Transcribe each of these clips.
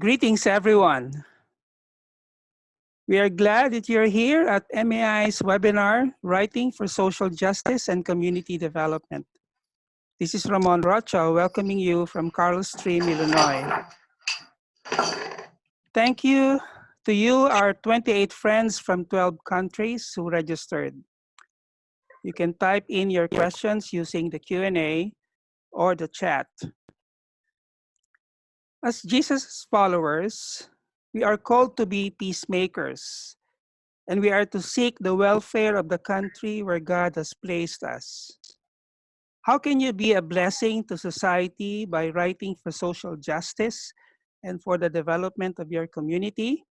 Greetings, everyone. We are glad that you're here at MAI's webinar, Writing for Social Justice and Community Development. This is Ramon Rocha welcoming you from Carl Stream, Illinois. Thank you to you, our 28 friends from 12 countries who registered. You can type in your questions using the Q&A or the chat. As Jesus' followers, we are called to be peacemakers, and we are to seek the welfare of the country where God has placed us. How can you be a blessing to society by writing for social justice and for the development of your community?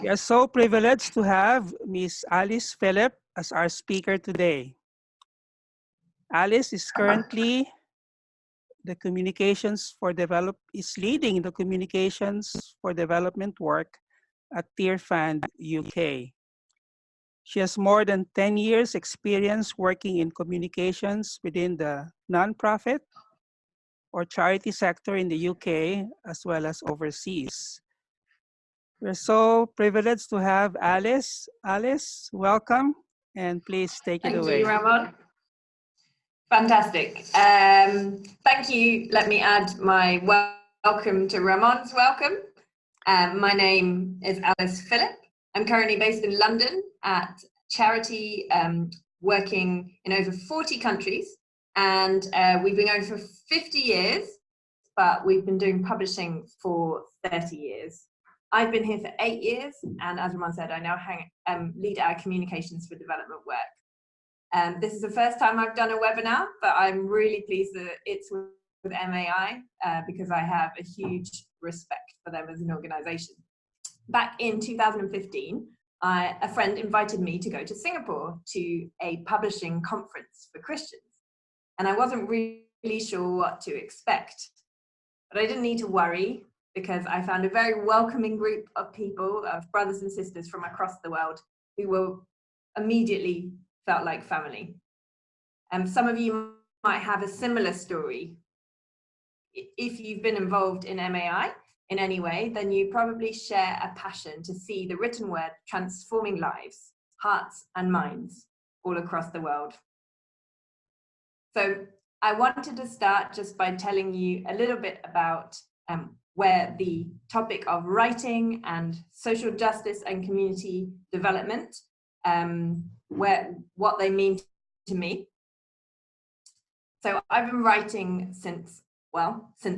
We are so privileged to have Ms. Alice Philip as our speaker today. Alice is currently is leading the communications for development work at Tearfund, UK. She has more than 10 years experience working in communications within the nonprofit or charity sector in the UK, as well as overseas. We're so privileged to have Alice. Alice, welcome, and please take it away. Thank you, Ramon. Fantastic. Thank you. Let me add my welcome to Ramon's welcome. My name is Alice Philip. I'm currently based in London at charity, working in over 40 countries. And we've been going for 50 years, but we've been doing publishing for 30 years. I've been here for 8 years. And as Ramon said, I now lead our communications for development work. This is the first time I've done a webinar, but I'm really pleased that it's with MAI because I have a huge respect for them as an organization. Back in 2015, a friend invited me to go to Singapore to a publishing conference for Christians. And I wasn't really sure what to expect, but I didn't need to worry because I found a very welcoming group of people, of brothers and sisters from across the world who were immediately felt like family. Some of you might have a similar story. If you've been involved in MAI in any way, then you probably share a passion to see the written word transforming lives, hearts and minds all across the world. So I wanted to start just by telling you a little bit about where the topic of writing and social justice and community development what they mean to me. So I've been writing since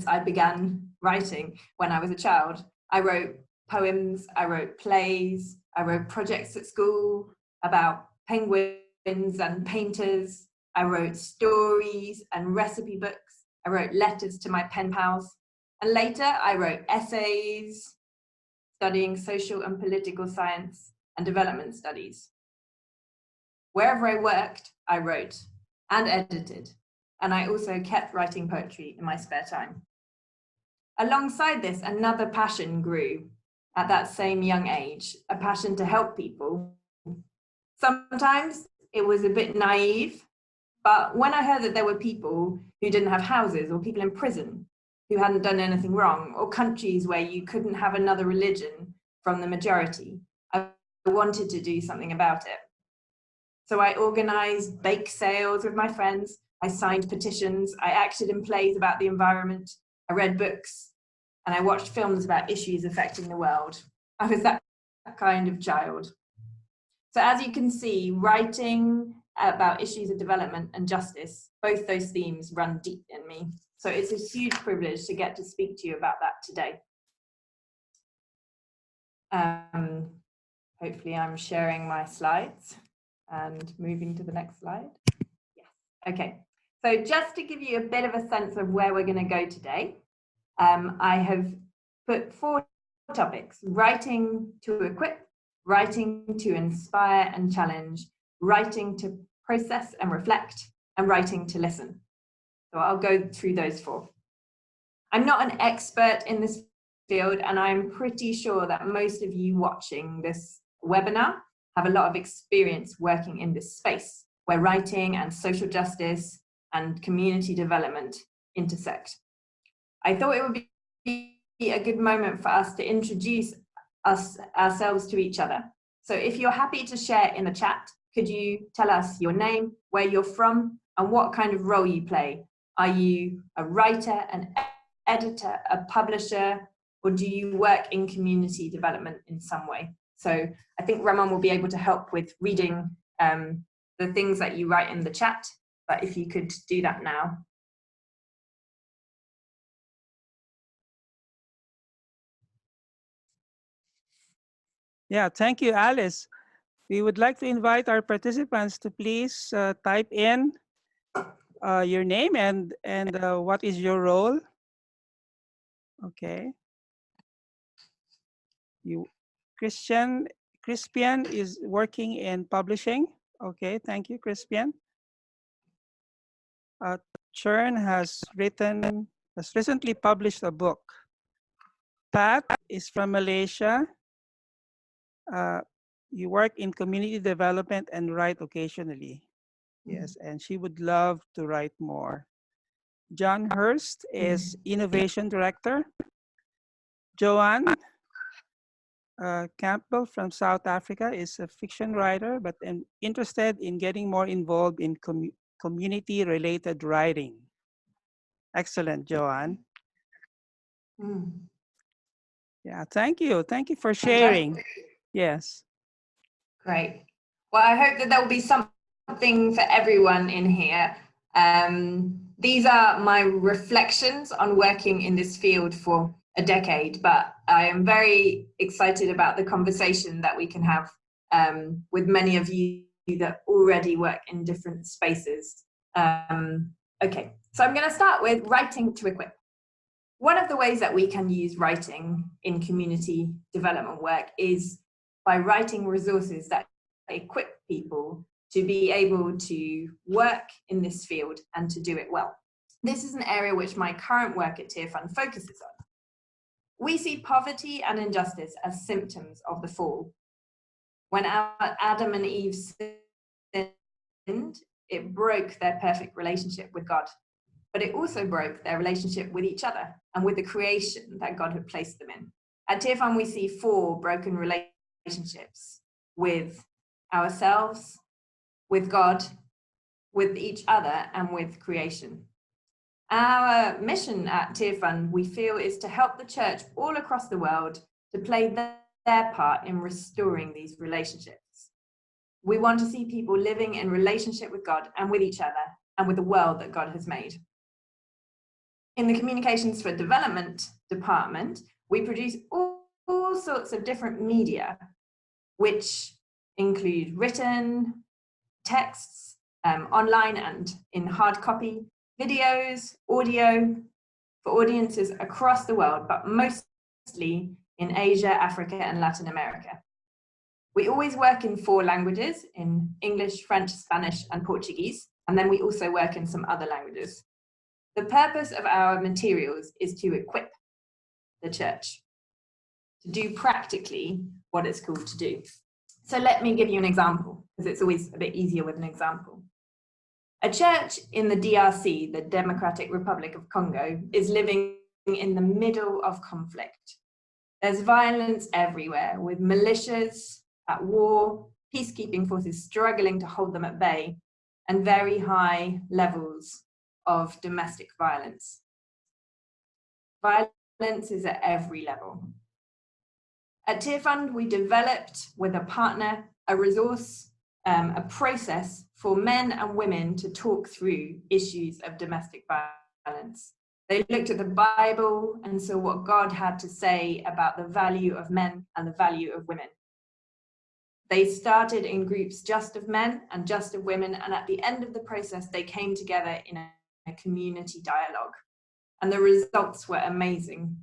I began writing when I was a child. I wrote poems, I wrote plays, I wrote projects at school about penguins and painters. I wrote stories and recipe books. I wrote letters to my pen pals. And later I wrote essays, studying social and political science and development studies. Wherever I worked, I wrote and edited, and I also kept writing poetry in my spare time. Alongside this, another passion grew at that same young age, a passion to help people. Sometimes it was a bit naive, but when I heard that there were people who didn't have houses, or people in prison who hadn't done anything wrong, or countries where you couldn't have another religion from the majority, I wanted to do something about it. So I organized bake sales with my friends, I signed petitions, I acted in plays about the environment, I read books, and I watched films about issues affecting the world. I was that kind of child. So as you can see, writing about issues of development and justice, both those themes run deep in me. So it's a huge privilege to get to speak to you about that today. Hopefully I'm sharing my slides. And moving to the next slide. Yes. Okay. So just to give you a bit of a sense of where we're going to go today, I have put 4 topics: writing to equip, writing to inspire and challenge, writing to process and reflect, and writing to listen. So I'll go through those 4. I'm not an expert in this field, and I'm pretty sure that most of you watching this webinar have a lot of experience working in this space where writing and social justice and community development intersect. I thought it would be a good moment for us to introduce ourselves to each other. So if you're happy to share in the chat, could you tell us your name, where you're from, and what kind of role you play? Are you a writer, an editor, a publisher, or do you work in community development in some way? So I think Ramon will be able to help with reading the things that you write in the chat, but if you could do that now. Yeah, thank you, Alice. We would like to invite our participants to please type in your name and what is your role. Okay. Crispian is working in publishing. Okay, thank you, Crispian. Chern has recently published a book. Pat is from Malaysia. You work in community development and write occasionally. Yes, and she would love to write more. John Hurst is Innovation Director. Joanne Campbell from South Africa is a fiction writer, but interested in getting more involved in community-related writing. Excellent, Joanne. Yeah, thank you. Thank you for sharing. Yes. Great. Well, I hope that there will be something for everyone in here. These are my reflections on working in this field for a decade, but I am very excited about the conversation that we can have with many of you that already work in different spaces. Okay, so I'm going to start with writing to equip. One of the ways that we can use writing in community development work is by writing resources that equip people to be able to work in this field and to do it well. This is an area which my current work at Tearfund focuses on. We see poverty and injustice as symptoms of the fall. When Adam and Eve sinned, it broke their perfect relationship with God, but it also broke their relationship with each other and with the creation that God had placed them in. At Tearfund, we see 4 broken relationships with ourselves, with God, with each other, and with creation. Our mission at Tearfund, we feel, is to help the church all across the world to play their part in restoring these relationships. We want to see people living in relationship with God and with each other and with the world that God has made. In the Communications for Development department, we produce all sorts of different media, which include written, texts, online and in hard copy, videos, audio for audiences across the world, but mostly in Asia, Africa, and Latin America. We always work in 4 languages, in English, French, Spanish, and Portuguese, and then we also work in some other languages. The purpose of our materials is to equip the church to do practically what it's called to do. So let me give you an example, because it's always a bit easier with an example. A church in the DRC, the Democratic Republic of Congo, is living in the middle of conflict. There's violence everywhere, with militias at war, peacekeeping forces struggling to hold them at bay, and very high levels of domestic violence. Violence is at every level. At Tearfund, we developed with a partner a resource, a process for men and women to talk through issues of domestic violence. They looked at the Bible and saw what God had to say about the value of men and the value of women. They started in groups just of men and just of women, and at the end of the process, they came together in a community dialogue. And the results were amazing.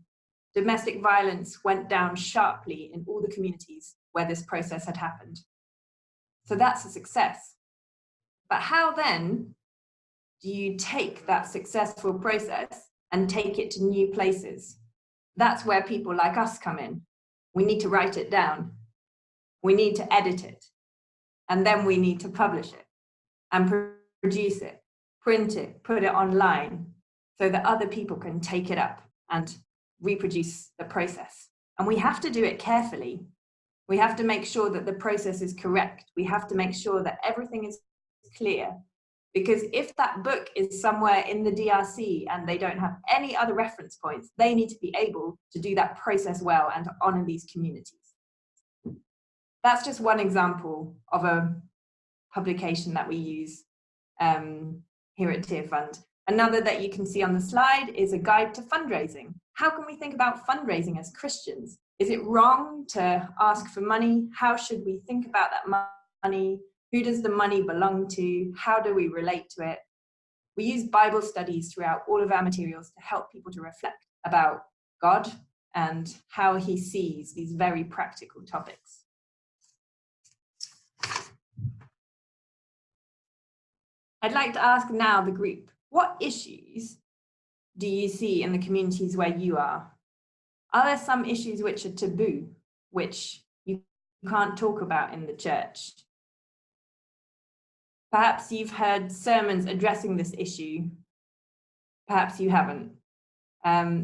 Domestic violence went down sharply in all the communities where this process had happened. So that's a success. But how then do you take that successful process and take it to new places? That's where people like us come in. We need to write it down. We need to edit it. And then we need to publish it and produce it, print it, put it online so that other people can take it up and reproduce the process. And we have to do it carefully. We have to make sure that the process is correct. We have to make sure that everything is clear. Because if that book is somewhere in the DRC and they don't have any other reference points, they need to be able to do that process well and to honor these communities. That's just one example of a publication that we use here at Tearfund. Another that you can see on the slide is a guide to fundraising. How can we think about fundraising as Christians? Is it wrong to ask for money? How should we think about that money? Who does the money belong to? How do we relate to it? We use Bible studies throughout all of our materials to help people to reflect about God and how he sees these very practical topics. I'd like to ask now the group, what issues do you see in the communities where you are? Are there some issues which are taboo, which you can't talk about in the church? Perhaps you've heard sermons addressing this issue. Perhaps you haven't.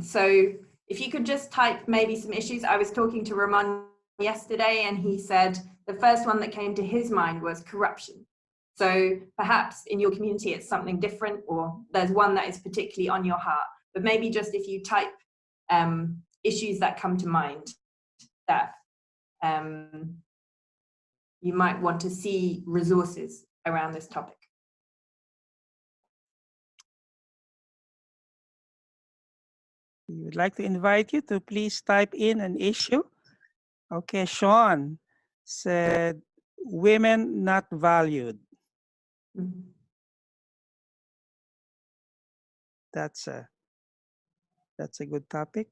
So if you could just type maybe some issues. I was talking to Ramon yesterday and he said the first one that came to his mind was corruption. So perhaps in your community it's something different, or there's one that is particularly on your heart. But maybe just if you type issues that come to mind that you might want to see resources around this topic. We would like to invite you to please type in an issue. Okay, Sean said, women not valued. Mm-hmm. That's a good topic.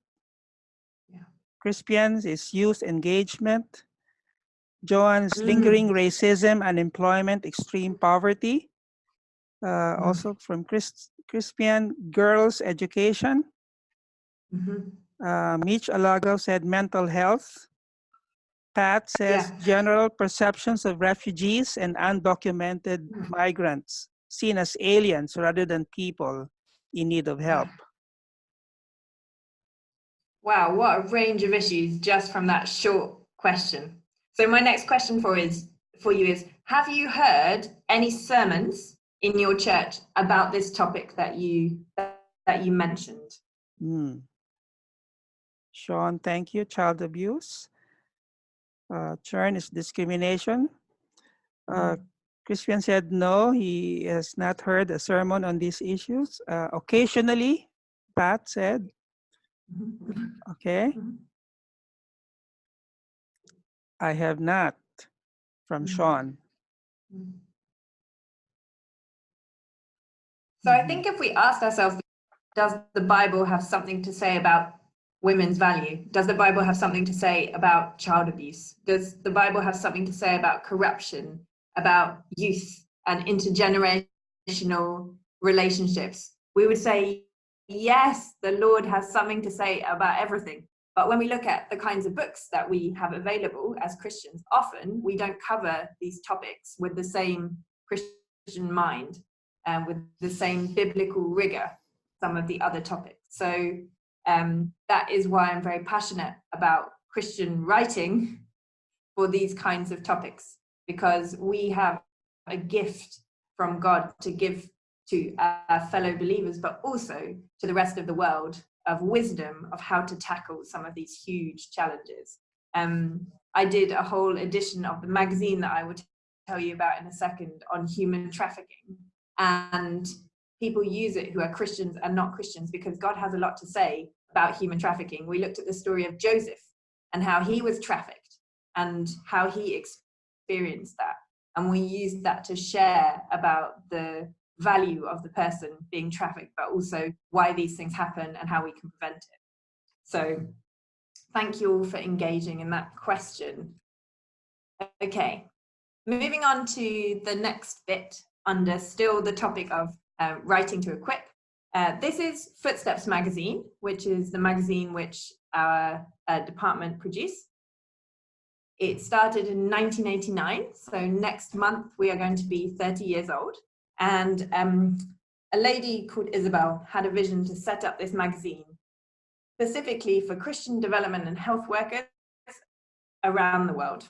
Yeah. Crispian's is youth engagement. Joan's lingering racism, unemployment, extreme poverty. Also from Crispian, girls' education. Mitch Alago said mental health. Pat says general perceptions of refugees and undocumented migrants seen as aliens rather than people in need of help. Wow, what a range of issues just from that short question. So my next question for you is, have you heard any sermons in your church about this topic that you mentioned? Sean, thank you. Child abuse. Churn is discrimination. Christian said no, he has not heard a sermon on these issues. Occasionally, Pat said. Okay. I have not, from Sean. So I think if we asked ourselves, does the Bible have something to say about women's value? Does the Bible have something to say about child abuse? Does the Bible have something to say about corruption, about youth and intergenerational relationships? We would say, yes, the Lord has something to say about everything. But when we look at the kinds of books that we have available as Christians, often we don't cover these topics with the same Christian mind and with the same biblical rigor, some of the other topics. So that is why I'm very passionate about Christian writing for these kinds of topics, because we have a gift from God to give to our fellow believers, but also to the rest of the world, of wisdom of how to tackle some of these huge challenges. I did a whole edition of the magazine that I will tell you about in a second on human trafficking, and people use it who are Christians and not Christians because God has a lot to say about human trafficking. We looked at the story of Joseph and how he was trafficked and how he experienced that, and we used that to share about the value of the person being trafficked, but also why these things happen and how we can prevent it. So thank you all for engaging in that question. Okay, moving on to the next bit under still the topic of writing to equip. This is Footsteps magazine, which is the magazine which our department produced. It started in 1989, so next month we are going to be 30 years old. And a lady called Isabel had a vision to set up this magazine specifically for Christian development and health workers around the world.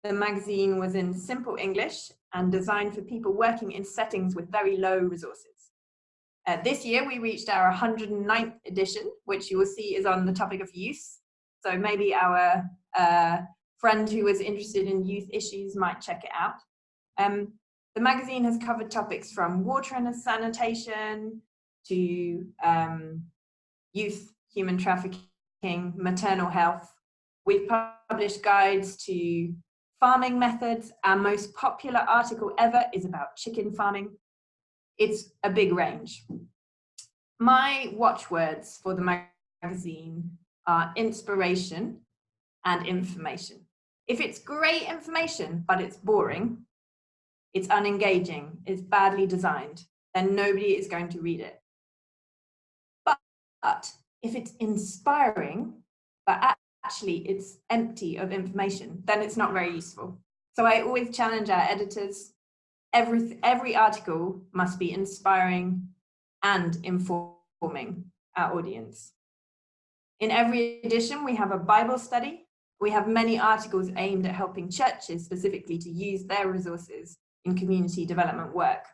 The magazine was in simple English and designed for people working in settings with very low resources. This year, we reached our 109th edition, which you will see is on the topic of youth. So maybe our friend who was interested in youth issues might check it out. The magazine has covered topics from water and sanitation to youth human trafficking, maternal health. We've published guides to farming methods. Our most popular article ever is about chicken farming. It's a big range. My watchwords for the magazine are inspiration and information. If it's great information, but it's boring, it's unengaging, it's badly designed, then nobody is going to read it. But if it's inspiring, but actually it's empty of information, then it's not very useful. So I always challenge our editors, every article must be inspiring and informing our audience. In every edition, we have a Bible study. We have many articles aimed at helping churches specifically to use their resources in community development work.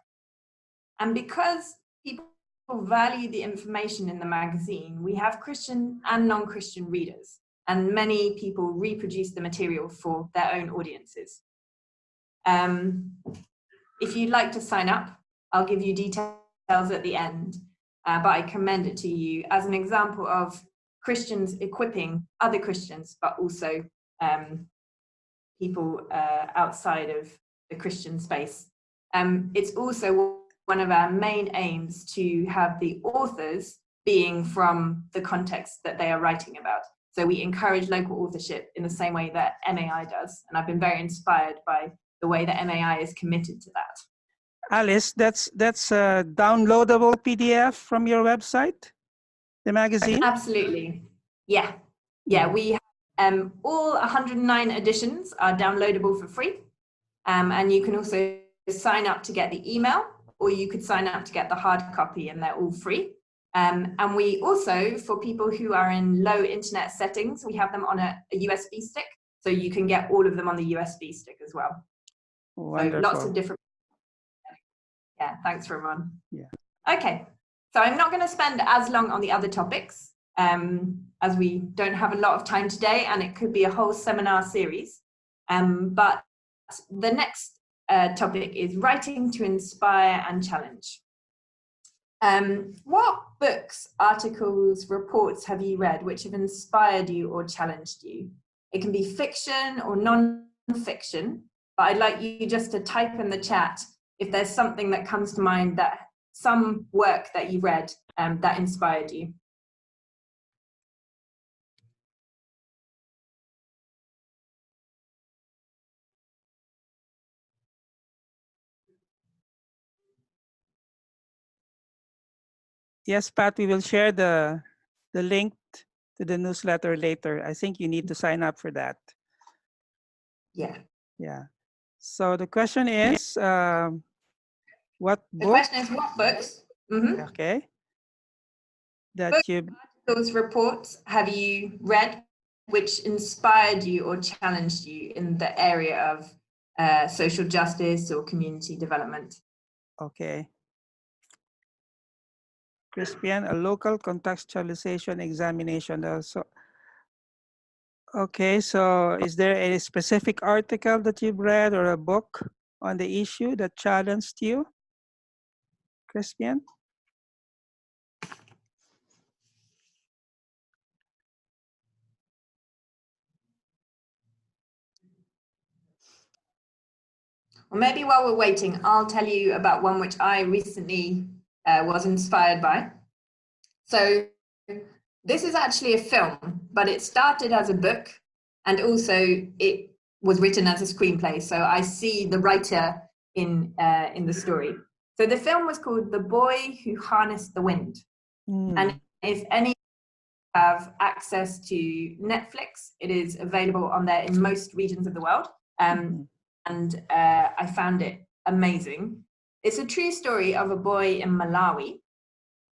And because people value the information in the magazine, we have Christian and non-Christian readers, and many people reproduce the material for their own audiences. If you'd like to sign up, I'll give you details at the end, but I commend it to you as an example of Christians equipping other Christians, but also people outside of the Christian space. It's also one of our main aims to have the authors being from the context that they are writing about. So we encourage local authorship in the same way that MAI does. And I've been very inspired by the way that MAI is committed to that. Alice, that's a downloadable PDF from your website, the magazine? Absolutely. Yeah. We have, all 109 editions are downloadable for free. And you can also sign up to get the email, or you could sign up to get the hard copy, and they're all free. And we also, for people who are in low internet settings, we have them on a USB stick, so you can get all of them on the USB stick as well. Wonderful. So lots of different. Yeah, thanks, Ramon. Yeah. Okay, so I'm not going to spend as long on the other topics, as we don't have a lot of time today, and it could be a whole seminar series. But the next topic is writing to inspire and challenge. What books, articles, reports have you read which have inspired you or challenged you? It can be fiction or non-fiction, but I'd like you just to type in the chat if there's something that comes to mind, that some work that you read that inspired you. Yes, Pat, we will share the link to the newsletter later. I think you need to sign up for that. Yeah. Yeah. So the question is, what book? The question is what books? Mm-hmm. Okay. That Books, you articles, reports have you read which inspired you or challenged you in the area of social justice or community development? Okay. Crispian, a local contextualization examination. Okay, so is there a specific article that you've read or a book on the issue that challenged you, Crispian? Well, maybe while we're waiting, I'll tell you about one which I recently was inspired by. So this is actually a film, but it started as a book, and also it was written as a screenplay. So I see the writer in the story. So the film was called The Boy Who Harnessed the Wind. And if any have access to Netflix, it is available on there in most regions of the world. And I found it amazing. It's a true story of a boy in Malawi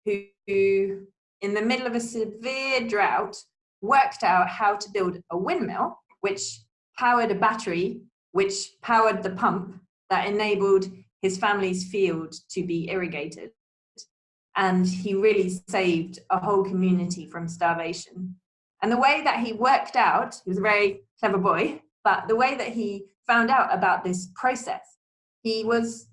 who in the middle of a severe drought, worked out how to build a windmill, which powered a battery, which powered the pump that enabled his family's field to be irrigated. And he really saved a whole community from starvation. And the way that he worked out, he was a very clever boy, but the way that he found out about this process, he was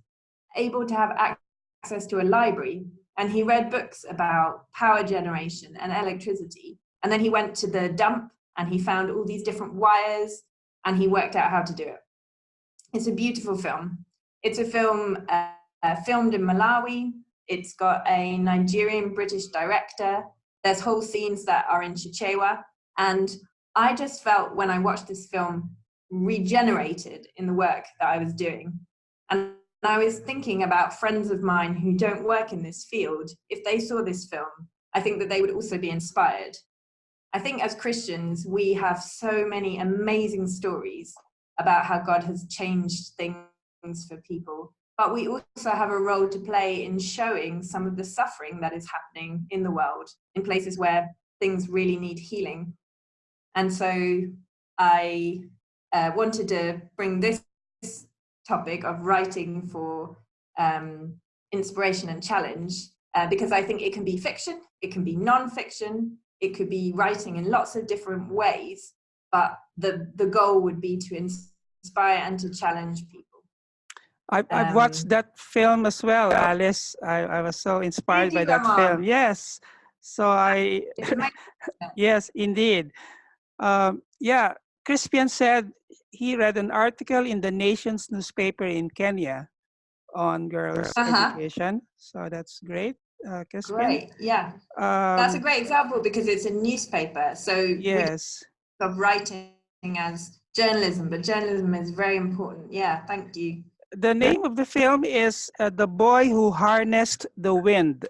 able to have access to a library, and he read books about power generation and electricity. And then he went to the dump and he found all these different wires and he worked out how to do it. It's a beautiful film. It's a film filmed in Malawi. It's got a Nigerian British director. There's whole scenes that are in Chichewa. And I just felt, when I watched this film, regenerated in the work that I was doing. And I was thinking about friends of mine who don't work in this field. If they saw this film, I think that they would also be inspired. I think as Christians, we have so many amazing stories about how God has changed things for people. But we also have a role to play in showing some of the suffering that is happening in the world, in places where things really need healing. And so I wanted to bring this topic of writing for inspiration and challenge, because I think it can be fiction, it can be non-fiction, it could be writing in lots of different ways, but the goal would be to inspire and to challenge people. I've watched that film as well, Alice. I was so inspired by that film. Yes. So yes, indeed. Yeah, Crispian said he read an article in the Nation's newspaper in Kenya on girls' education. So that's great, Crispian. Great, yeah. That's a great example because it's a newspaper. So yes, of writing as journalism, but journalism is very important. Yeah, thank you. The name of the film is The Boy Who Harnessed the Wind.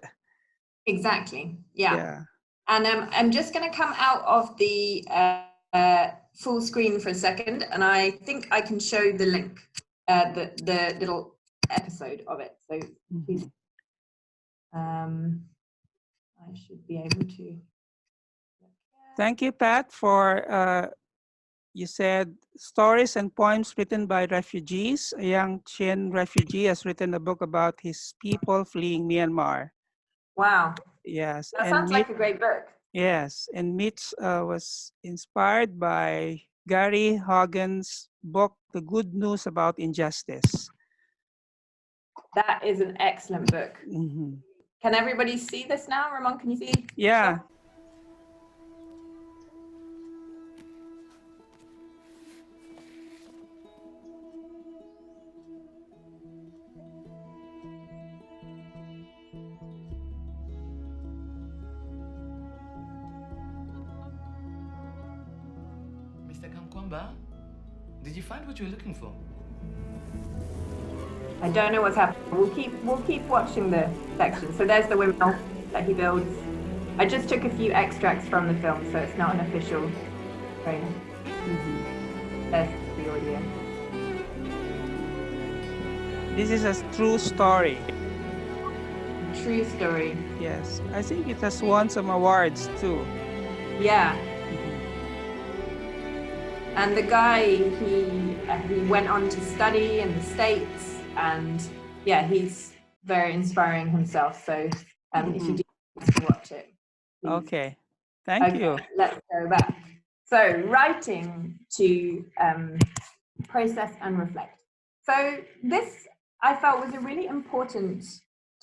Exactly, yeah. And I'm just going to come out of the full screen for a second, and I think I can show the link, the little episode of it. So please, I should be able to. Thank you, Pat, for you said stories and poems written by refugees. A young Chin refugee has written a book about his people fleeing Myanmar. Wow. Yes. That sounds like a great book. Yes. And Mitch was inspired by Gary Hogan's book, The Good News About Injustice. That is an excellent book. Can everybody see this now? Ramon, can you see? Yeah. Did you find what you were looking for? I don't know what's happening. We'll keep watching the section. So there's the windmill that he builds. I just took a few extracts from the film, so it's not an official trailer. There's the audio. This is a true story. True story. Yes. I think it has won some awards too. Yeah. And the guy, he went on to study in the States, and yeah, he's very inspiring himself. So if you do watch it. Please. Okay, thank you. Let's go back. So writing to process and reflect. So this, I felt, was a really important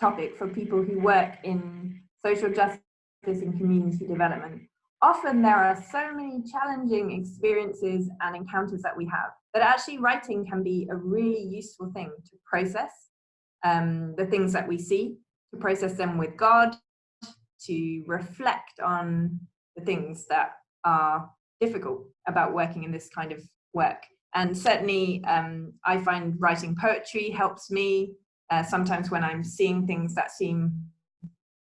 topic for people who work in social justice and community development. Often there are so many challenging experiences and encounters that we have that actually writing can be a really useful thing to process the things that we see, to process them with God, to reflect on the things that are difficult about working in this kind of work. And certainly I find writing poetry helps me sometimes when I'm seeing things that seem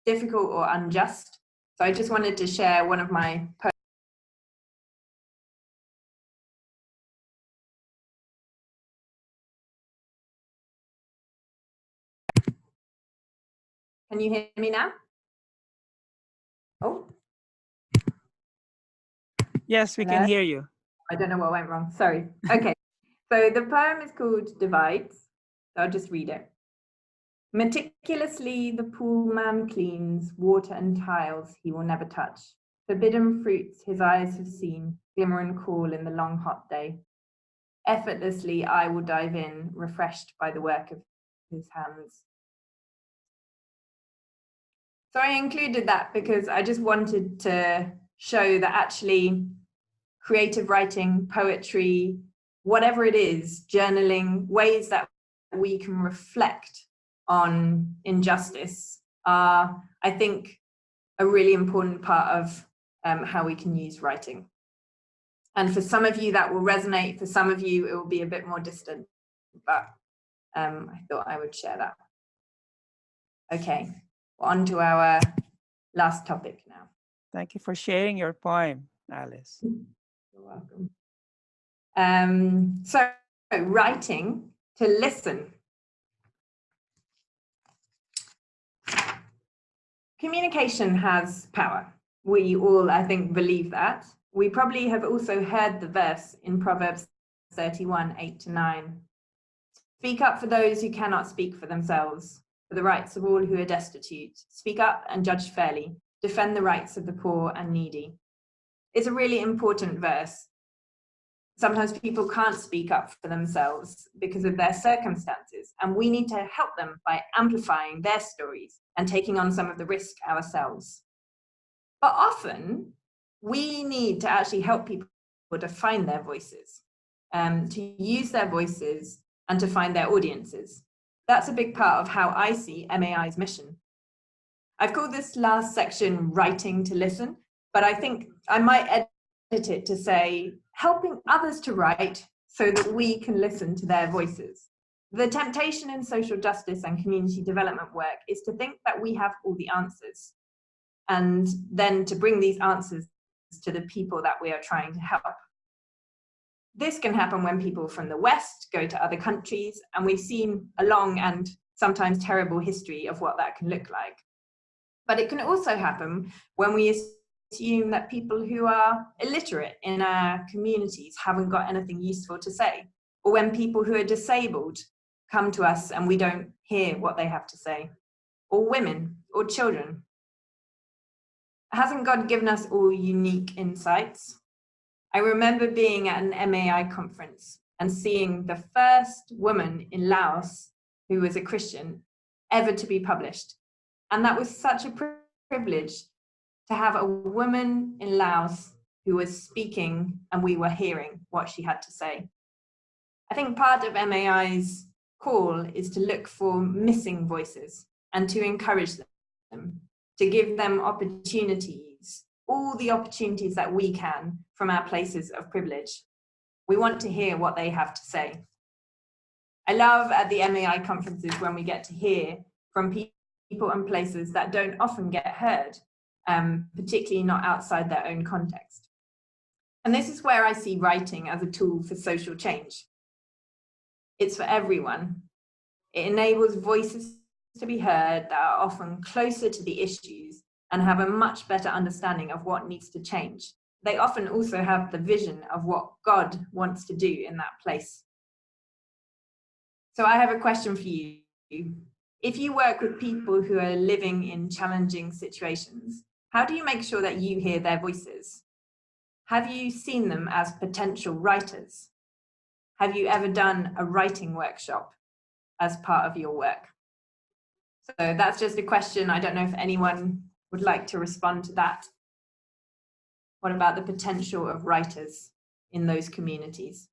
difficult or unjust. So I just wanted to share one of my poems. Can you hear me now? Oh, Yes, we can hello? hear you. I don't know what went wrong. Sorry. Okay. So the poem is called Divides. So I'll just read it. Meticulously the pool man cleans, water and tiles he will never touch. Forbidden fruits his eyes have seen, glimmer and cool in the long hot day. Effortlessly I will dive in, refreshed by the work of his hands. So I included that because I just wanted to show that actually creative writing, poetry, whatever it is, journaling, ways that we can reflect on injustice are, I think, a really important part of how we can use writing. And for some of you that will resonate, for some of you it will be a bit more distant, but I thought I would share that. Okay, on to our last topic now. Thank you for sharing your poem, Alice. You're welcome. So writing to listen. Communication has power. We all, I think, believe that. We probably have also heard the verse in Proverbs 31, 8-9. Speak up for those who cannot speak for themselves, for the rights of all who are destitute. Speak up and judge fairly. Defend the rights of the poor and needy. It's a really important verse. Sometimes people can't speak up for themselves because of their circumstances, and we need to help them by amplifying their stories and taking on some of the risk ourselves. But often, we need to actually help people to find their voices, to use their voices and to find their audiences. That's a big part of how I see MAI's mission. I've called this last section Writing to Listen, but I think I might edit it to say helping others to write so that we can listen to their voices. The temptation in social justice and community development work is to think that we have all the answers, and then to bring these answers to the people that we are trying to help. This can happen when people from the West go to other countries, and we've seen a long and sometimes terrible history of what that can look like. But it can also happen when we assume that people who are illiterate in our communities haven't got anything useful to say, or when people who are disabled come to us and we don't hear what they have to say, or women or children. Hasn't God given us all unique insights? I remember being at an MAI conference and seeing the first woman in Laos who was a Christian ever to be published. And that was such a privilege to have a woman in Laos who was speaking and we were hearing what she had to say. I think part of MAI's call is to look for missing voices and to encourage them, to give them opportunities, all the opportunities that we can from our places of privilege. We want to hear what they have to say. I love at the MAI conferences when we get to hear from people and places that don't often get heard, particularly not outside their own context. And this is where I see writing as a tool for social change. It's for everyone. It enables voices to be heard that are often closer to the issues and have a much better understanding of what needs to change. They often also have the vision of what God wants to do in that place. So I have a question for you. If you work with people who are living in challenging situations, how do you make sure that you hear their voices? Have you seen them as potential writers? Have you ever done a writing workshop as part of your work? So that's just a question. I don't know if anyone would like to respond to that. What about the potential of writers in those communities?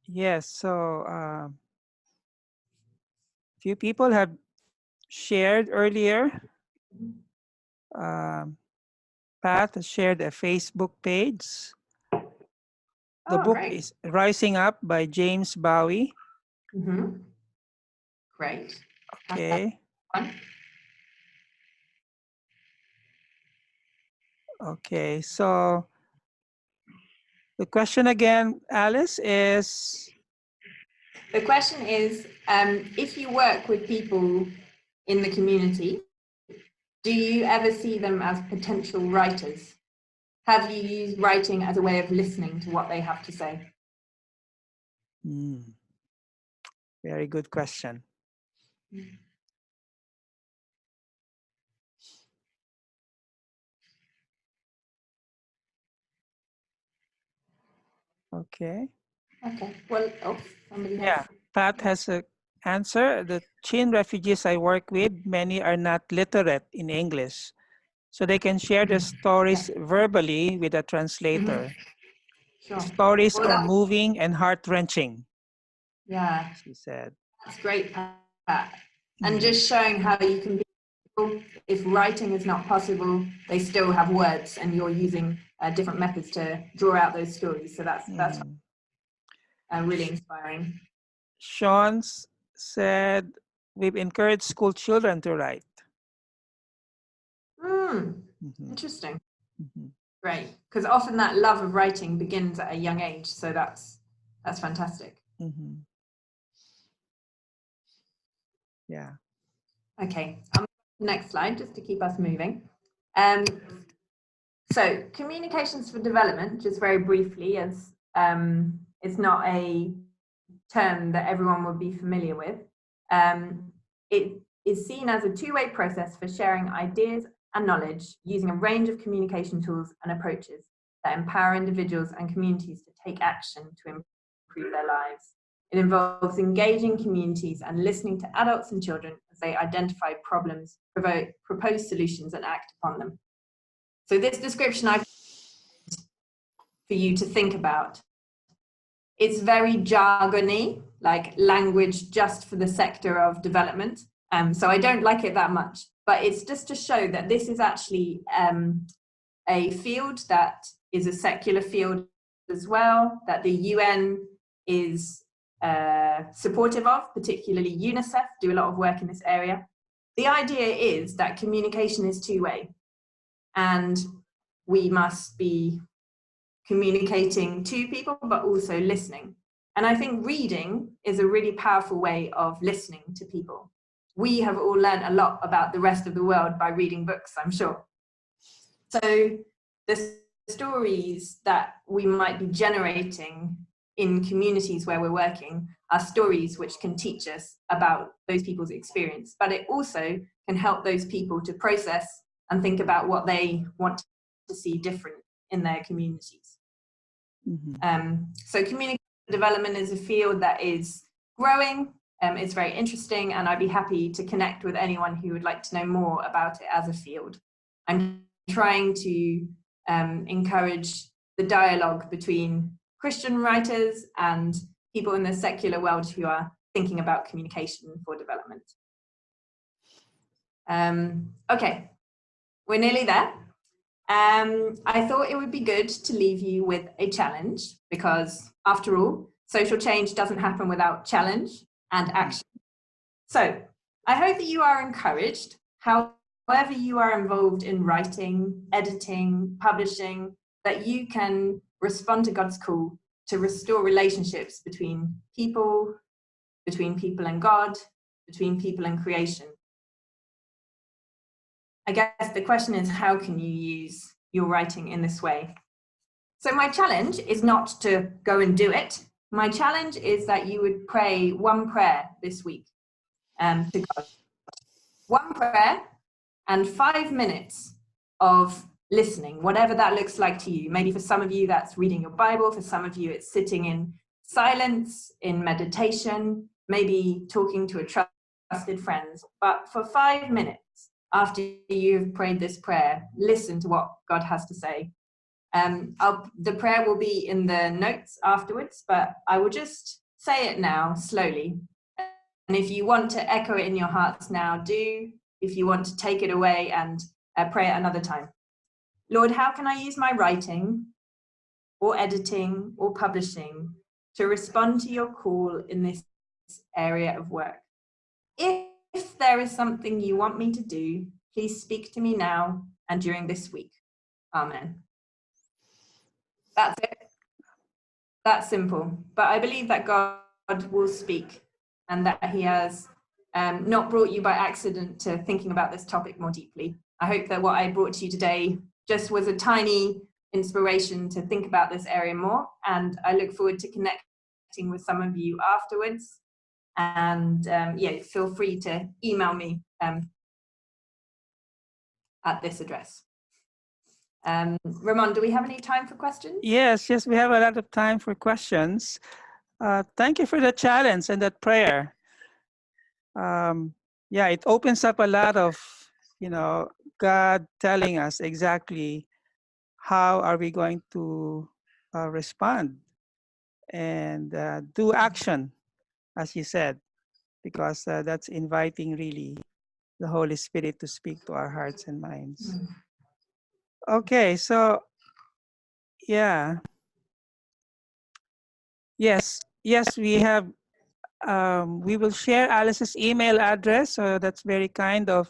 Yes, so few people have shared earlier. Pat has shared a Facebook page. The book great. is Rising Up by James Bowie. Great. Okay. Okay, so the question again, Alice, is The question is, if you work with people in the community, do you ever see them as potential writers? Have you used writing as a way of listening to what they have to say? Very good question. Okay. Okay. Well, somebody Yeah, has. Pat has an answer. The Chin refugees I work with, many are not literate in English, so they can share their stories verbally with a translator. Sure. The stories Well, are moving and heart-wrenching, yeah, she said. that's great, Pat. And just showing how you can be, if writing is not possible, they still have words, and you're using different methods to draw out those stories. So that's really inspiring. Sean said, we've encouraged school children to write. Interesting. Great, because often that love of writing begins at a young age, so that's fantastic. Yeah. Okay, next slide, just to keep us moving. So communications for development, just very briefly, as it's not a term that everyone would be familiar with. It is seen as a two-way process for sharing ideas and knowledge using a range of communication tools and approaches that empower individuals and communities to take action to improve their lives. It involves engaging communities and listening to adults and children as they identify problems, propose solutions, and act upon them. So this description I've for you to think about. It's very jargony, like language just for the sector of development. So I don't like it that much, but it's just to show that this is actually a field that is a secular field as well, that the UN is supportive of, particularly UNICEF do a lot of work in this area. The idea is that communication is two-way, and we must be communicating to people, but also listening. And I think reading is a really powerful way of listening to people. We have all learned a lot about the rest of the world by reading books, I'm sure. So the stories that we might be generating in communities where we're working are stories which can teach us about those people's experience, but it also can help those people to process and think about what they want to see different in their communities. So community development is a field that is growing. It's very interesting, and I'd be happy to connect with anyone who would like to know more about it as a field. I'm trying to encourage the dialogue between Christian writers and people in the secular world who are thinking about communication for development. Okay, we're nearly there. I thought it would be good to leave you with a challenge, because after all, social change doesn't happen without challenge and action. So I hope that you are encouraged, however you are involved in writing, editing, publishing, that you can respond to God's call to restore relationships between people and God, between people and creation. I guess the question is, how can you use your writing in this way? So my challenge is not to go and do it. My challenge is that you would pray one prayer this week to God. One prayer and 5 minutes of listening, whatever that looks like to you. Maybe for some of you, that's reading your Bible. For some of you, it's sitting in silence, in meditation, maybe talking to a trusted friend. But for 5 minutes, after you've prayed this prayer, listen to what God has to say. The prayer will be in the notes afterwards, but I will just say it now slowly. And if you want to echo it in your hearts now, do. If you want to take it away and pray it another time. Lord, how can I use my writing or editing or publishing to respond to your call in this area of work? If there is something you want me to do, please speak to me now and during this week. Amen. That's it. That's simple. But I believe that God will speak, and that he has not brought you by accident to thinking about this topic more deeply. I hope that what I brought to you today just was a tiny inspiration to think about this area more, and I look forward to connecting with some of you afterwards. And yeah, feel free to email me at this address. Ramon, do we have any time for questions? Yes, we have a lot of time for questions. Thank you for the challenge and that prayer. Yeah, it opens up a lot of, God telling us exactly how are we going to respond and do action, as you said, because that's inviting really the Holy Spirit to speak to our hearts and minds. Okay, so yeah. Yes, we have, we will share Alice's email address. So that's very kind of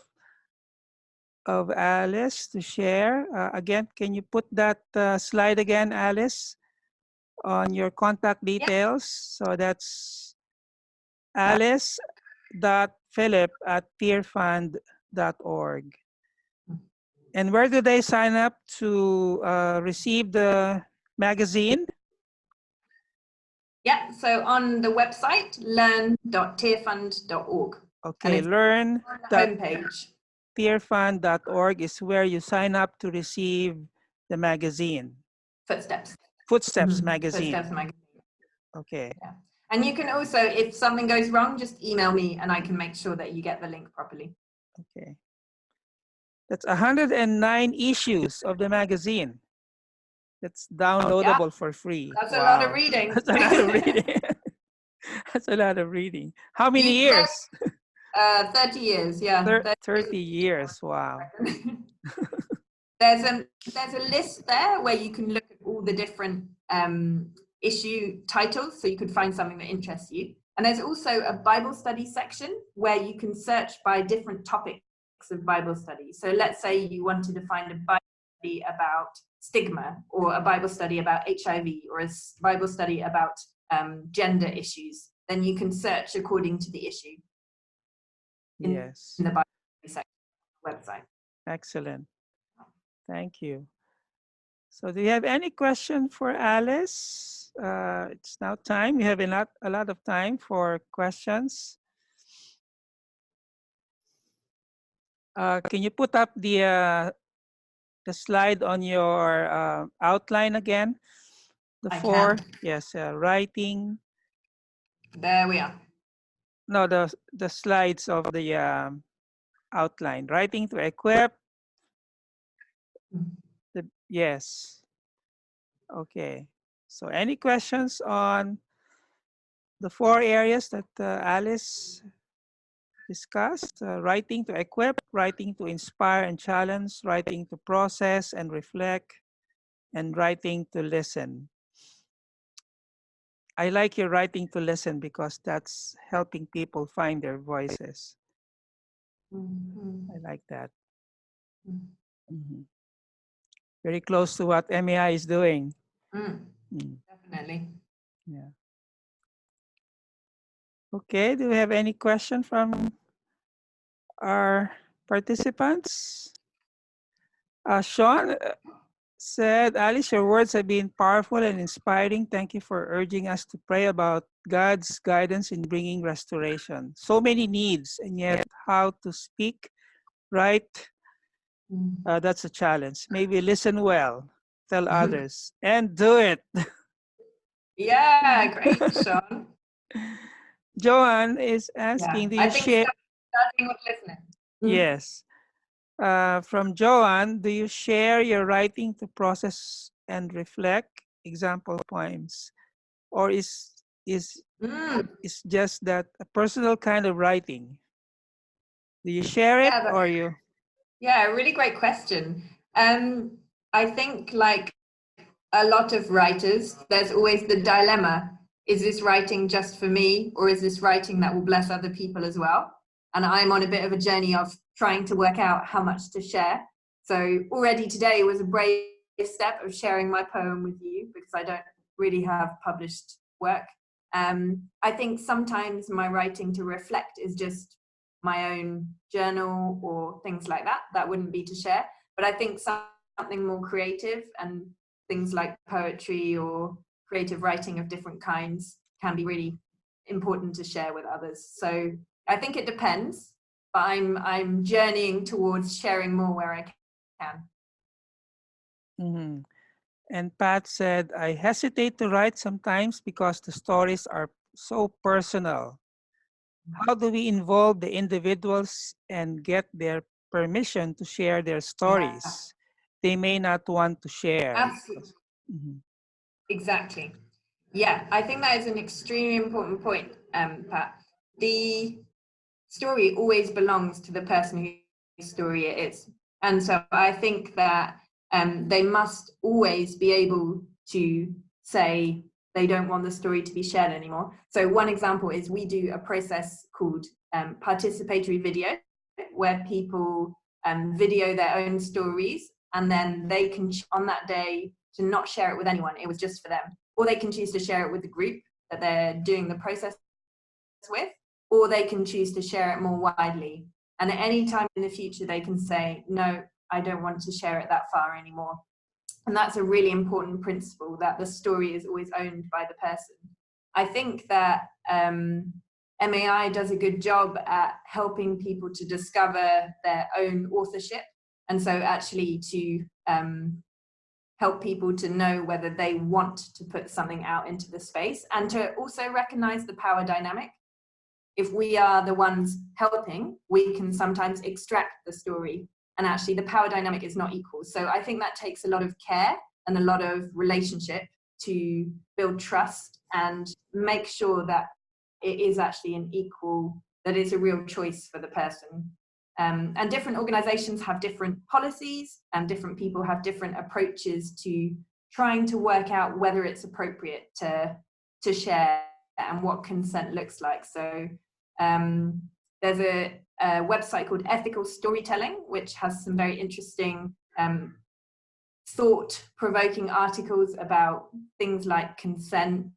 Alice to share. Again, can you put that slide again, Alice, on your contact details? Yeah. So that's alice.philip@tearfund.org. And where do they sign up to receive the magazine? Yeah, so on the website, learn.tearfund.org. Okay, homepage. Tearfund.org is where you sign up to receive the magazine. Footsteps magazine. Footsteps magazine. Okay. Yeah. And you can also, if something goes wrong, just email me and I can make sure that you get the link properly. Okay. That's 109 issues of the magazine. That's downloadable for free. That's a lot of reading. That's a lot of reading. That's a lot of reading. How many years? 30 years, yeah. 30 years, wow. There's a list there where you can look at all the different issue titles, so you could find something that interests you. And there's also a Bible study section where you can search by different topics of Bible study. So let's say you wanted to find a Bible study about stigma, or a Bible study about HIV, or a Bible study about gender issues, then you can search according to the issue. Yes. In the Bible study section website. Excellent. Thank you. So do you have any question for Alice? It's now time. We have a lot of time for questions. Can you put up the slide on your outline again? I can. Yes, writing. There we are. No, the slides of the outline. Writing to equip. Yes. Okay. So any questions on the 4 areas that Alice discussed? Writing to equip, writing to inspire and challenge, writing to process and reflect, and writing to listen. I like your writing to listen because that's helping people find their voices. I like that. Very close to what MAI is doing. Definitely. Yeah. Okay, do we have any question from our participants? Sean said, Alice, your words have been powerful and inspiring. Thank you for urging us to pray about God's guidance in bringing restoration. So many needs, and yet how to speak right, that's a challenge. Maybe listen well, tell others, and do it. Yeah, great, Sean. Joanne is asking, do you share? Starting with listening. Yes. From Joanne, do you share your writing to process and reflect? Example poems, or is just that a personal kind of writing? Do you share it, or you? Yeah, really great question. I think, like a lot of writers, there's always the dilemma: is this writing just for me, or is this writing that will bless other people as well? And I'm on a bit of a journey of trying to work out how much to share. So already today was a brave step of sharing my poem with you, because I don't really have published work. I think sometimes my writing to reflect is just my own journal or things like that. That wouldn't be to share. But I think something more creative and things like poetry or creative writing of different kinds can be really important to share with others. So I think it depends, but I'm journeying towards sharing more where I can. Mhm. And Pat said, I hesitate to write sometimes because the stories are so personal. How do we involve the individuals and get their permission to share their Yeah, stories? They may not want to share. absolutely. Mhm. Exactly. Yeah, I think that is an extremely important point, Pat. The story always belongs to the person whose story it is. And so I think that they must always be able to say they don't want the story to be shared anymore. So one example is we do a process called participatory video, where people video their own stories, and then they can, on that day, to not share it with anyone. It was just for them. Or they can choose to share it with the group that they're doing the process with, or they can choose to share it more widely. And at any time in the future, they can say, no, I don't want to share it that far anymore. And that's a really important principle, that the story is always owned by the person. I think that MAI does a good job at helping people to discover their own authorship. And so actually to help people to know whether they want to put something out into the space, and to also recognize the power dynamic. If we are the ones helping, we can sometimes extract the story, and actually the power dynamic is not equal. So I think that takes a lot of care and a lot of relationship to build trust and make sure that it is actually an equal, that it's a real choice for the person. And different organizations have different policies, and different people have different approaches to trying to work out whether it's appropriate to share and what consent looks like. So there's a website called Ethical Storytelling, which has some very interesting thought-provoking articles about things like consent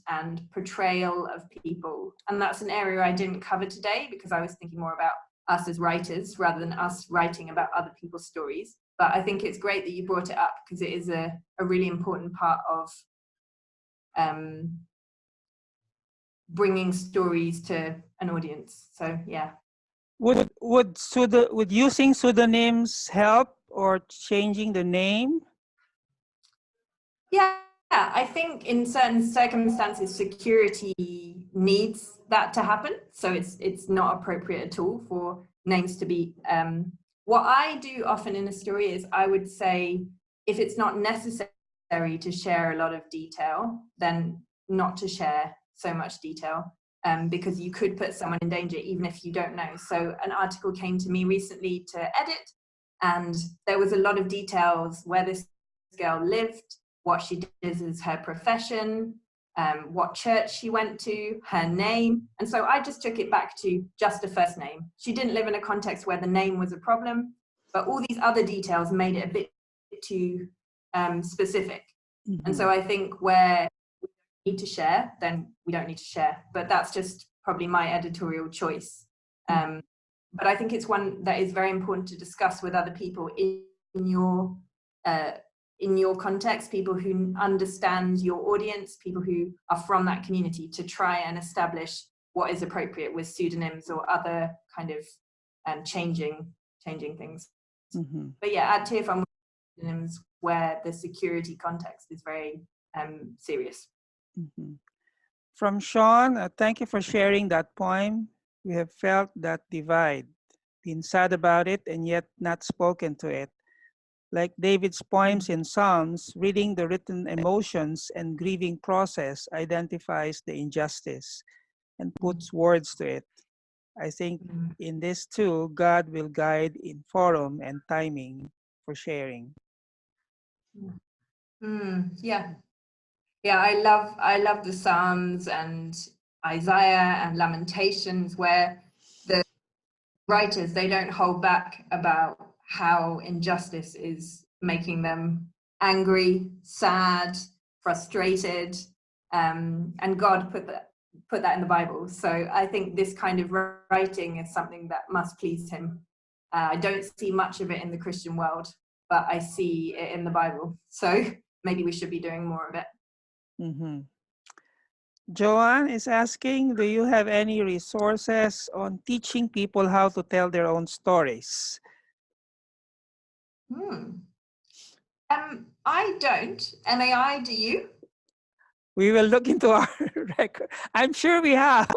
and portrayal of people. And that's an area I didn't cover today because I was thinking more about us as writers rather than us writing about other people's stories. But I think it's great that you brought it up, because it is a really important part of bringing stories to an audience. So yeah. Would using pseudonyms help, or changing the name? Yeah, I think in certain circumstances, security needs that to happen. So it's not appropriate at all for names to be. What I do often in a story is I would say, if it's not necessary to share a lot of detail, then not to share so much detail, because you could put someone in danger even if you don't know. So an article came to me recently to edit, and there was a lot of details where this girl lived, what she does as her profession, what church she went to, her name. And so I just took it back to just a first name. She didn't live in a context where the name was a problem, but all these other details made it a bit too specific. Mm-hmm. And so I think where we need to share, then we don't need to share. But that's just probably my editorial choice. But I think it's one that is very important to discuss with other people in your context, people who understand your audience, people who are from that community, to try and establish what is appropriate with pseudonyms or other kind of changing things. Mm-hmm. But yeah, at Tearfund, pseudonyms where the security context is very serious. Mm-hmm. From Sean, thank you for sharing that poem. We have felt that divide, been sad about it and yet not spoken to it. Like David's poems in Psalms, reading the written emotions and grieving process identifies the injustice and puts words to it. I think in this too, God will guide in forum and timing for sharing. Yeah. Yeah, I love the Psalms and Isaiah and Lamentations, where the writers, they don't hold back about how injustice is making them angry, sad, frustrated. and God put that in the Bible. So I think this kind of writing is something that must please him. I don't see much of it in the Christian world, but I see it in the Bible. So maybe we should be doing more of it. Mm-hmm. Joanne is asking, do you have any resources on teaching people how to tell their own stories? I don't. MAI, do you? We will look into our record. I'm sure we have.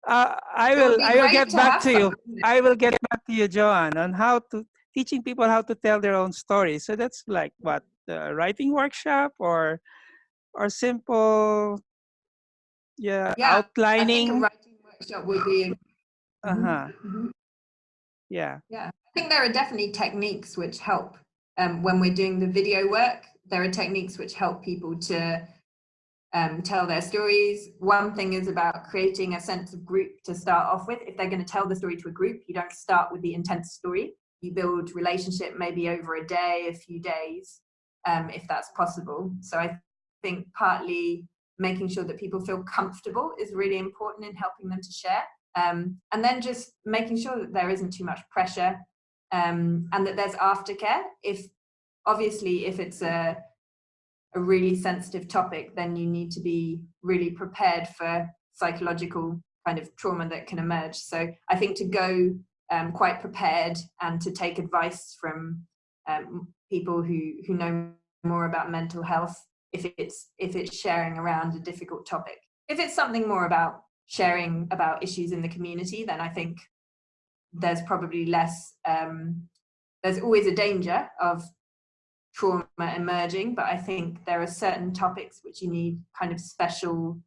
I It would will. be I will great get to back have to you. some. I will get back to you, Joanne, on how to teaching people how to tell their own stories. So that's like what, writing workshop or simple, yeah, Yeah, I think a outlining. writing workshop would be. Uh huh. Mhm. Yeah. Yeah, I think there are definitely techniques which help when we're doing the video work. There are techniques which help people to tell their stories. One thing is about creating a sense of group to start off with. If they're going to tell the story to a group, you don't start with the intense story. You build relationship maybe over a day, a few days, if that's possible. So I think partly making sure that people feel comfortable is really important in helping them to share. And then just making sure that there isn't too much pressure, and that there's aftercare. If obviously if it's a really sensitive topic, then you need to be really prepared for psychological kind of trauma that can emerge. So I think to go quite prepared and to take advice from people who know more about mental health if it's sharing around a difficult topic. If it's something more about sharing about issues in the community, then I think there's probably less, there's always a danger of trauma emerging, but I think there are certain topics which you need kind of special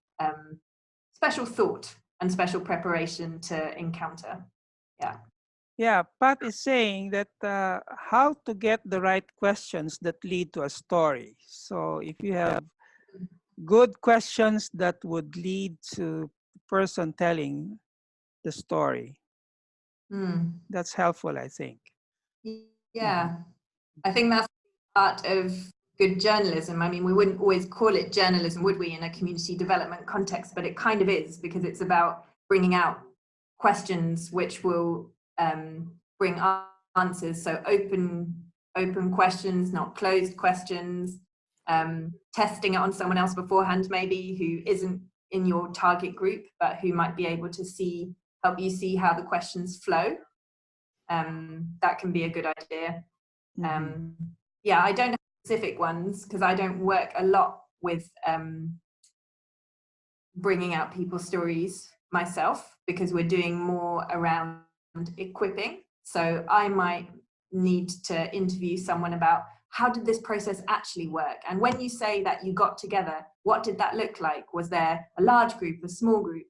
thought and special preparation to encounter. Yeah. Yeah, Pat is saying that how to get the right questions that lead to a story. So if you have good questions that would lead to the person telling the story, that's helpful, I think. Yeah, Mm-hmm. I think that's part of good journalism. I mean, we wouldn't always call it journalism, would we, in a community development context, but it kind of is, because it's about bringing out questions which will bring answers. So open questions, not closed questions, testing it on someone else beforehand, maybe, who isn't in your target group, but who might be able to help you see how the questions flow. That can be a good idea. Yeah, I don't have specific ones because I don't work a lot with bringing out people's stories myself, because we're doing more around equipping. So I might need to interview someone about how did this process actually work? And when you say that you got together, what did that look like? Was there a large group, a small group?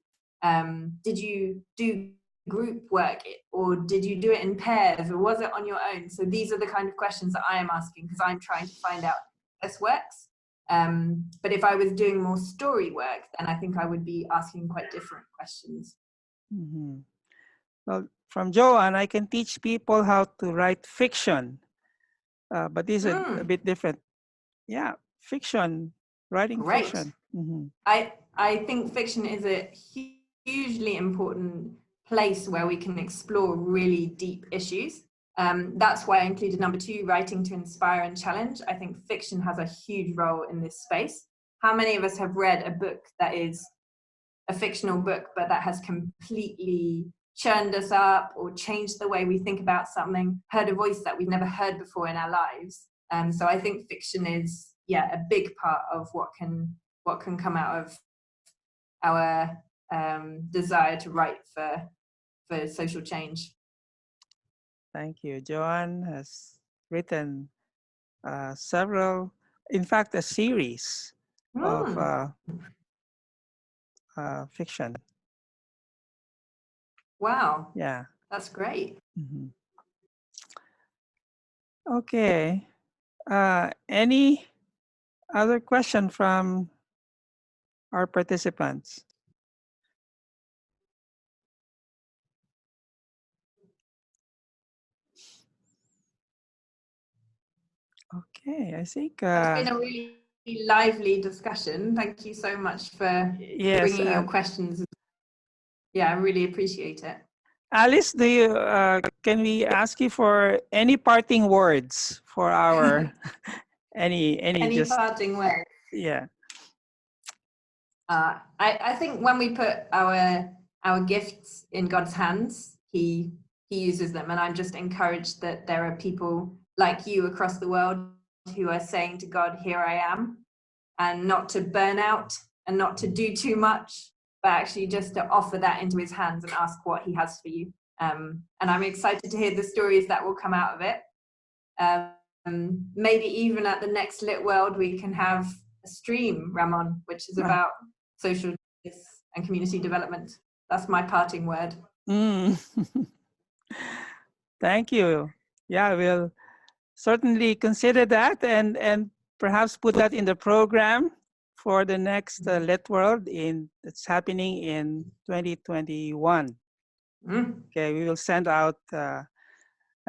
Did you do group work, or did you do it in pairs, or was it on your own? So these are the kind of questions that I am asking, because I'm trying to find out how this works. But if I was doing more story work, then I think I would be asking quite different questions. Well, from Joanne, I can teach people how to write fiction, but this is a bit different. Yeah, fiction, writing Great. fiction. I think fiction is a hugely important place where we can explore really deep issues. That's why I included number 2, writing to inspire and challenge. I think fiction has a huge role in this space. How many of us have read a book that is a fictional book, but that has completely churned us up or changed the way we think about something, heard a voice that we've never heard before in our lives? So I think fiction is, a big part of what can come out of our desire to write for social change. Thank you. Joanne has written several, in fact, a series of fiction. Wow, Yeah. that's great. Okay. Any other question from our participants? Okay, I think It's been a really lively discussion. Thank you so much for Yes, bringing your questions. Yeah, I really appreciate it. Alice, do you can we ask you for any parting words for our any Any just parting words? yeah. I think when we put our gifts in God's hands, He uses them, and I'm just encouraged that there are people like you across the world who are saying to God, "Here I am," and not to burn out and not to do too much, but actually just to offer that into His hands and ask what He has for you. And I'm excited to hear the stories that will come out of it. Maybe even at the next Lit World, we can have a stream, Ramon, which is about social justice and community development. That's my parting word. Mm. Thank you. Yeah, we'll certainly consider that and perhaps put that in the program for the next Lit World that's happening in 2021. Okay, we will send out a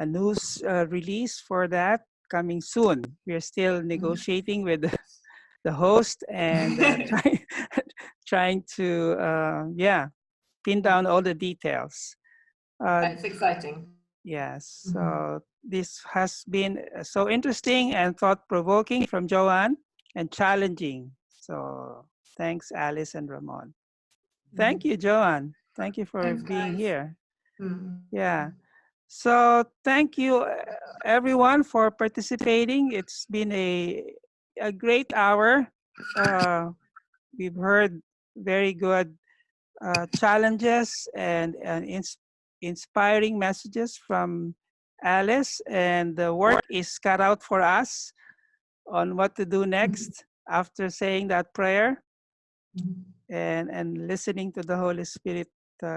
news release for that coming soon. We are still negotiating with the host and trying to pin down all the details. It's exciting. Yes, so this has been so interesting and thought-provoking from Joanne and challenging. So thanks, Alice and Ramon. Thank you, Joanne. Thank you for Thanks, being guys. here. Yeah. So thank you, everyone, for participating. It's been a great hour. We've heard very good challenges and inspiring messages from Alice, and the work is cut out for us on what to do next after saying that prayer and listening to the Holy Spirit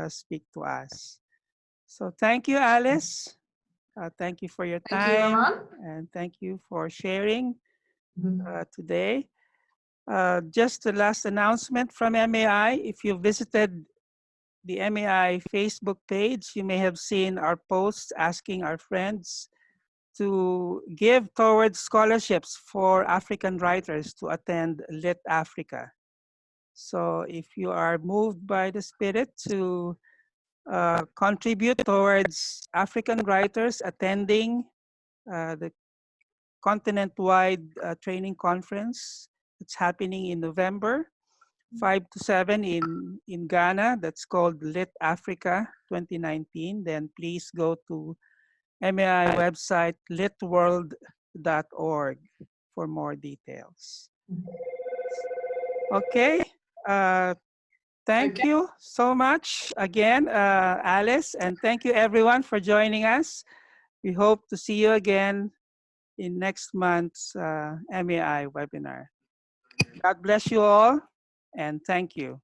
speak to us. So thank you, Alice. Thank you for your Thank you, time, Ramon. and thank you for sharing today. Just the last announcement from MAI. If you visited the MAI Facebook page, you may have seen our posts asking our friends to give towards scholarships for African writers to attend Lit Africa. So if you are moved by the Spirit to contribute towards African writers attending the continent-wide training conference, it's happening in November 5 to 7 in Ghana. That's called Lit Africa 2019. Then please go to MAI website litworld.org for more details. Okay. Thank you so much again, Alice, and thank you everyone for joining us. We hope to see you again in next month's MAI webinar. God bless you all, and thank you.